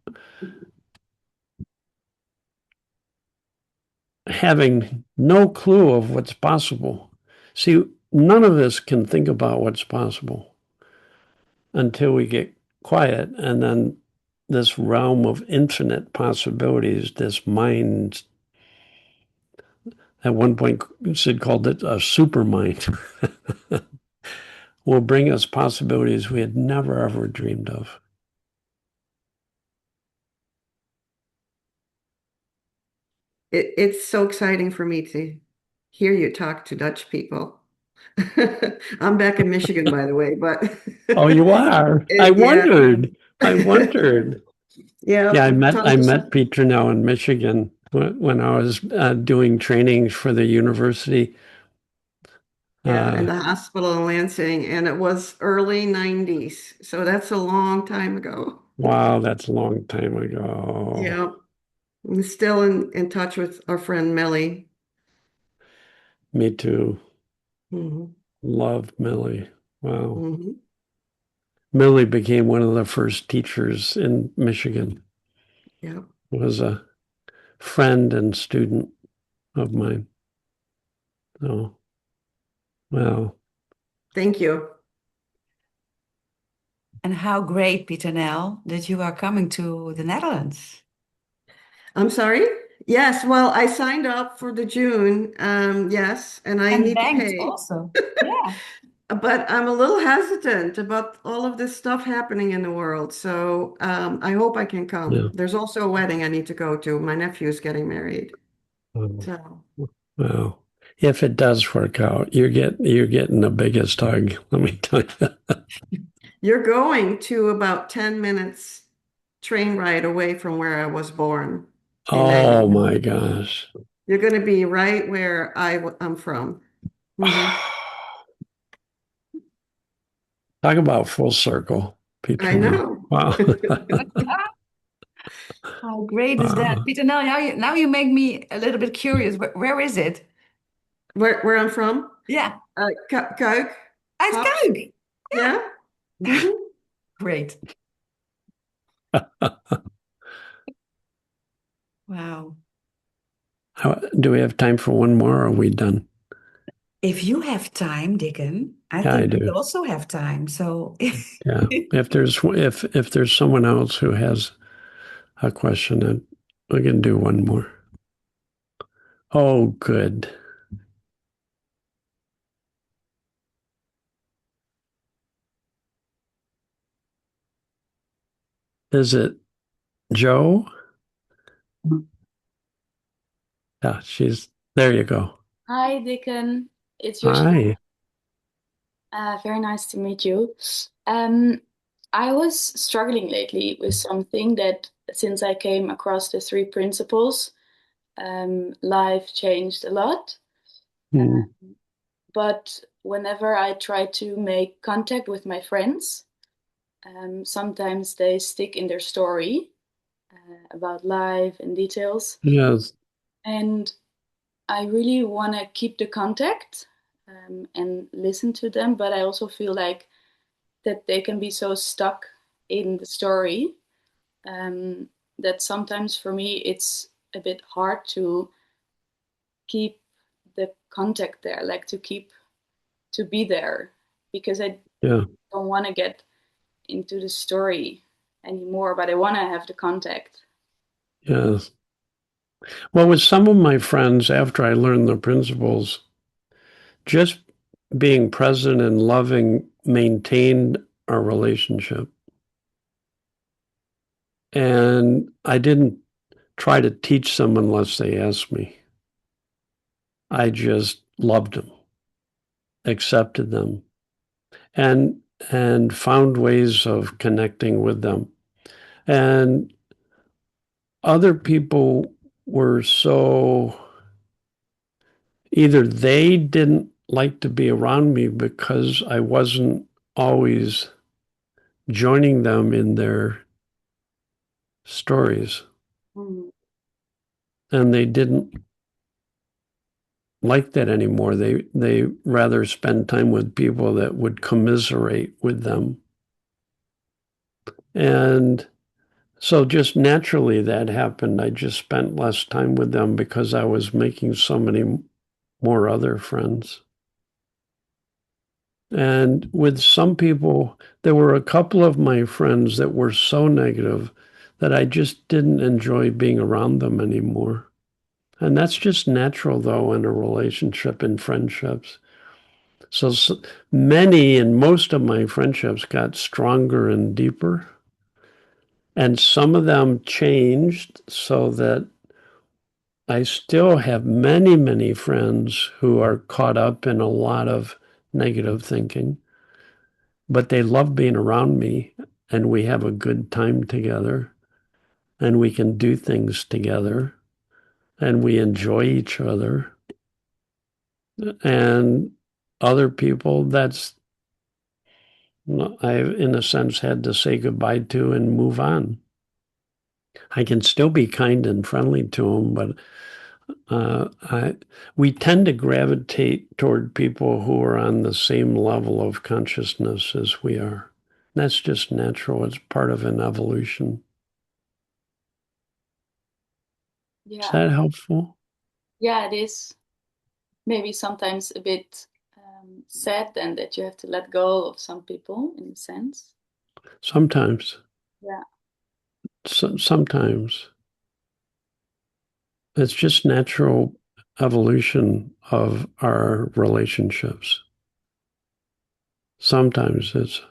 having no clue of what's possible. See, none of us can think about what's possible until we get quiet, and then this realm of infinite possibilities, this mind, at one point Sid called it a super mind, will bring us possibilities we had never ever dreamed of. It's so exciting for me to hear you talk to Dutch people. I'm back in Michigan, by the way, but Oh, you are? I yeah. wondered. I wondered. Yeah, Yeah, tons I of met Peter now in Michigan when I was doing trainings for the university. yeah, in the hospital in Lansing, and it was early 90s, so that's a long time ago. Wow, that's a long time ago. Yeah, I'm still in touch with our friend Millie. Me too. Hmm. Love Millie. Wow. Hmm. Millie became one of the first teachers in Michigan. Yeah. Was a friend and student of mine. Oh, well. Thank you. And how great, Peter Nel, that you are coming to the Netherlands. I'm sorry? Yes, well, I signed up for the June, yes, and I And need to banked pay. also. Yeah. But I'm a little hesitant about all of this stuff happening in the world. So I hope I can come. Yeah. There's also a wedding I need to go to. My nephew's getting married. Oh, So well, if it does work out, you're getting the biggest hug. Let me tell you. you're going to about 10 minutes train ride away from where I was born in Oh Nijmegen. my gosh. You're going to be right where I'm from. Mhm. Talk about full circle, I Peter. know. Wow. How great is that? Wow. Peter, now you make me a little bit curious. Where is it? Where I'm from? Yeah. Kuik, Uit Haps. Kuik. Yeah. Yeah. Mhm. Great. Wow. Do we have time for one more or are we done? If you have time, Dicken, I Yeah, I think we do. also have time. So Yeah. If there's someone else who has a question, then we can do one more. Oh, good. Is it Joe? Yeah, there you go. Hi, Dicken. It's Hi. very nice to meet you. I was struggling lately with something that since I came across the three principles, life changed a lot. Hmm. But whenever I try to make contact with my friends, sometimes they stick in their story about life and details. Yes. And I really want to keep the contact and listen to them, but I also feel like that they can be so stuck in the story that sometimes for me it's a bit hard to keep the contact there, like to be there, because I Yeah. don't want to get into the story anymore, but I want to have the contact. Yes. Well, with some of my friends, after I learned the principles, just being present and loving maintained our relationship. And I didn't try to teach them unless they asked me. I just loved them. accepted them and found ways of connecting with them. And other people were so, either they didn't like to be around me because I wasn't always joining them in their stories, and they didn't like that anymore. They rather spend time with people that would commiserate with them. And so just naturally that happened. I just spent less time with them because I was making so many more other friends. And with some people, there were a couple of my friends that were so negative that I just didn't enjoy being around them anymore. And that's just natural, though, in a relationship and friendships. So many and most of my friendships got stronger and deeper. And some of them changed so that I still have many, many friends who are caught up in a lot of negative thinking, but they love being around me and we have a good time together and we can do things together and we enjoy each other. And other people, that's, I, in a sense, had to say goodbye to and move on. I can still be kind and friendly to them, but we tend to gravitate toward people who are on the same level of consciousness as we are. That's just natural. It's part of an evolution. Yeah. Is that helpful? Yeah, it is. Maybe sometimes a bit sad then that you have to let go of some people in a sense. Sometimes. Yeah. Sometimes. It's just natural evolution of our relationships. Sometimes it's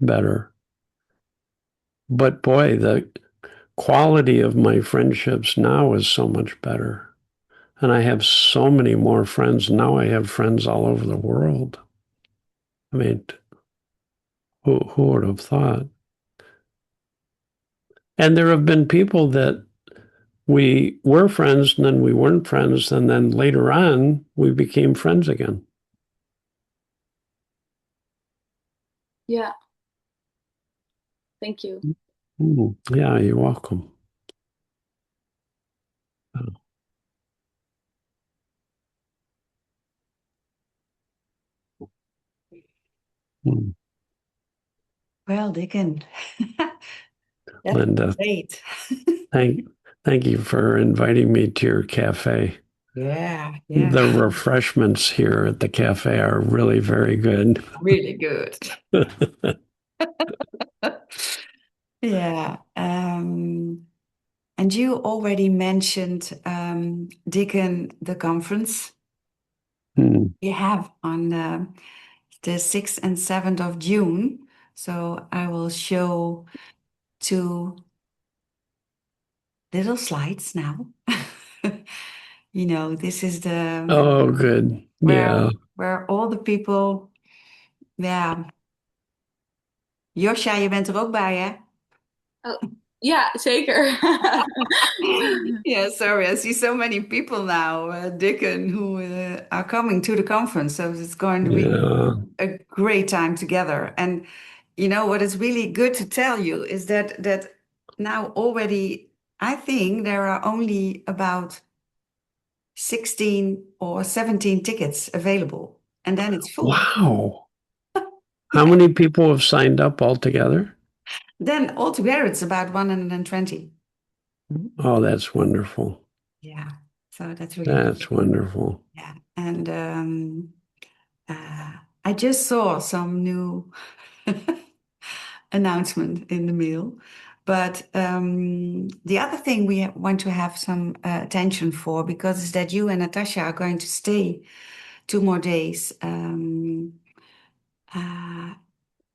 better. But boy, the quality of my friendships now is so much better. And I have so many more friends. Now I have friends all over the world. I mean, who would have thought? And there have been people that we were friends and then we weren't friends. And then later on, we became friends again. Yeah. Thank you. Yeah, you're welcome. Well, Dicken, that's Linda, great. thank you for inviting me to your cafe. Yeah, The refreshments here at the cafe are really very good. really good. Yeah. And you already mentioned, Dicken, the conference we have on the 6th and 7th of June. So I will show 2 little slides now. You know, this is the Oh, good. Yeah. where all the people, yeah. Josja, je bent er ook bij, hè? Oh, yeah, zeker. Yeah, sorry. I see so many people now, Dicken, who are coming to the conference. So it's going to be a great time together. And you know what is really good to tell you is that now already, I think there are only about 16 or 17 tickets available, and then it's full. Wow. How many people have signed up altogether? Then altogether, it's about 120. Oh, that's wonderful. Yeah, so that's really That's wonderful. Yeah, and I just saw some new announcement in the mail. But the other thing we want to have some attention for, because is that you and Natasha are going to stay 2 more days.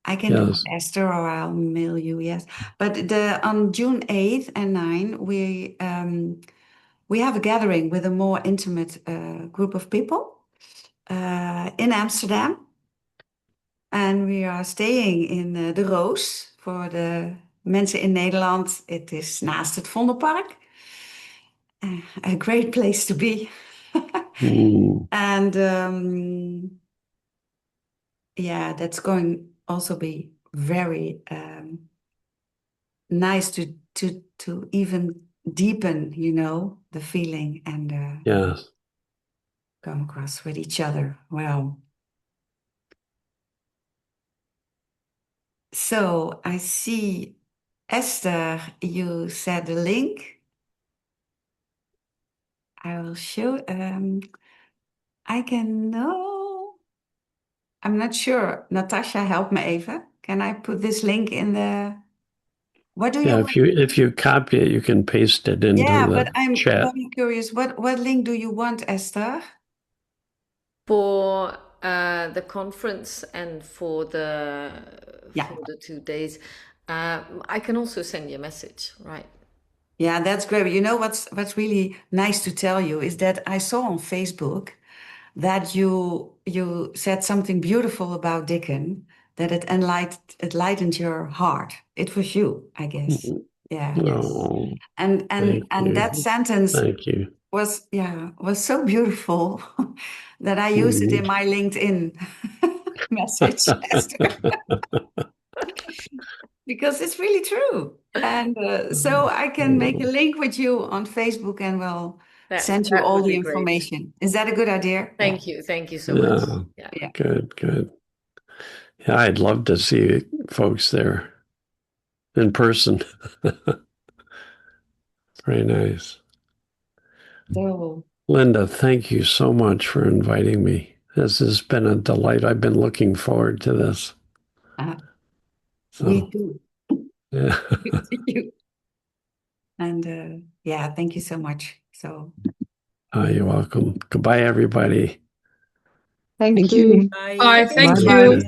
I can do Esther, or I'll mail you. Yes, but on June 8th and 9th, we have a gathering with a more intimate group of people. in Amsterdam. And we are staying in de Roos. Voor de mensen in Nederland, het is naast het Vondelpark. A great place to be. And yeah, that's going also be very nice to even deepen, the feeling and Yes. come across with each other. Wow. So I see, Esther, you said the link. I will show. I can know. I'm not sure. Natasha, help me even. Can I put this link in the? What do you Yeah, want? if you copy it, you can paste it into Yeah, the but I'm chat. very curious. What link do you want, Esther? For the conference and for the 2 days, I can also send you a message, right? Yeah, that's great. You know what's really nice to tell you is that I saw on Facebook that you said something beautiful about Dicken, that it enlightened your heart. It was you, I guess. Yeah. Oh, And thank you. that sentence Thank you. was so beautiful that I used it in my LinkedIn message, Esther, because it's really true. And so I can make a link with you on Facebook and we'll send you That all would the be great. information. Is that a good idea? Thank you so much. Yeah. Good. Yeah, I'd love to see folks there in person. Very nice. So, Linda, thank you so much for inviting me. This has been a delight. I've been looking forward to this. we do. Yeah. You. And yeah, thank you so much. So, You're welcome. Goodbye, everybody. Thank you. Bye. Bye. Thank Bye-bye. you.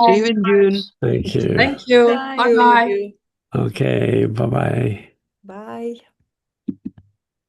See you in June. Thank you. Thank you. Bye. Bye bye. Okay, bye-bye.